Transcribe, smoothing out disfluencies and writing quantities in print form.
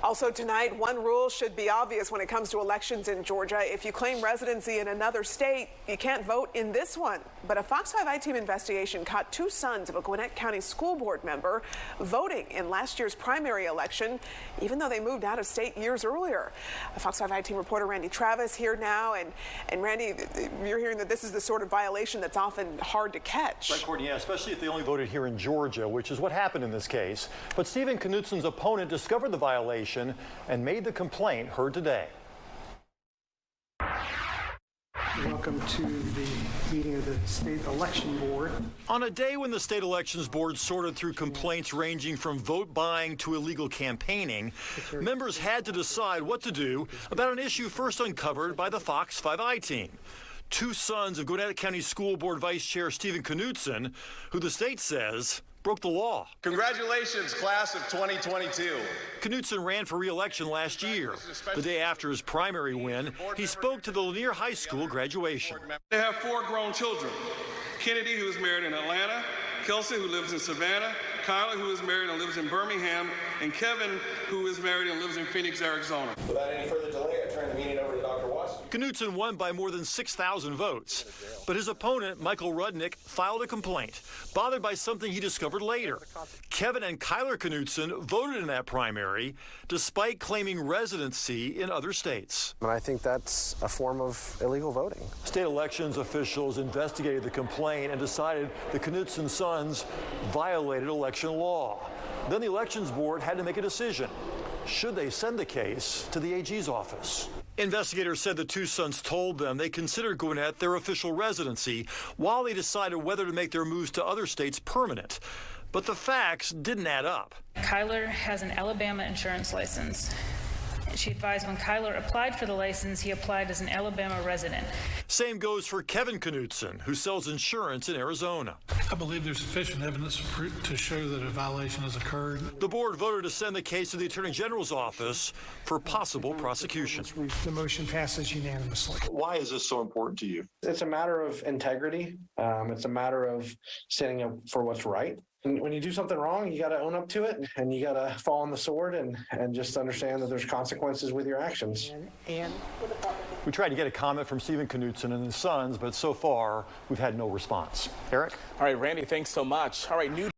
Also tonight, one rule should be obvious when it comes to elections in Georgia. If you claim residency in another state, you can't vote in this one. But a Fox 5 I-Team investigation caught two sons of a Gwinnett County school board member voting in last year's primary election, even though they moved out of state years earlier. A Fox 5 I-Team reporter Randy Travis here now. And Randy, you're hearing that this is the sort of violation that's often hard to catch. Right, Courtney, yeah, especially if they only voted here in Georgia, which is what happened in this case. But Stephen Knudsen's opponent discovered the violation and made the complaint heard today. Welcome to the meeting of the State Election Board. On a day when the State Elections Board sorted through complaints ranging from vote buying to illegal campaigning, members had to decide what to do about an issue first uncovered by the Fox 5 I-Team. Two sons of Gwinnett County School Board Vice Chair Stephen Knudsen, who the state says broke the law. Congratulations, class of 2022. Knudsen ran for re-election last year. The day after his primary win, he spoke to the Lanier High School graduation. They have 4 grown children. Kennedy, who is married in Atlanta, Kelsey, who lives in Savannah, Kyler, who is married and lives in Birmingham, and Kevin, who is married and lives in Phoenix, Arizona. Without any further delay, I turn the meeting over to Dr. Watson. Knudsen won by more than 6,000 votes, but his opponent, Michael Rudnick, filed a complaint, bothered by something he discovered later. Kevin and Kyler Knudsen voted in that primary, despite claiming residency in other states. And I think that's a form of illegal voting. State elections officials investigated the complaint and decided the Knudsen sons violated election law. Then the Elections Board had to make a decision. Should they send the case to the AG's office? Investigators said the two sons told them they considered Gwinnett their official residency while they decided whether to make their moves to other states permanent. But the facts didn't add up. Kyler has an Alabama insurance license. She advised when Kyler applied for the license, he applied as an Alabama resident. Same goes for Kevin Knudsen, who sells insurance in Arizona. I believe there's sufficient evidence to show that a violation has occurred. The board voted to send the case to the Attorney General's office for possible prosecution. The motion passes unanimously. Why is this so important to you? It's a matter of integrity. It's a matter of standing up for what's right. And when you do something wrong, you got to own up to it, and you got to fall on the sword and just understand that there's consequences with your actions. We tried to get a comment from Stephen Knudsen and his sons, but so far we've had no response. Eric? All right, Randy, thanks so much. All right, new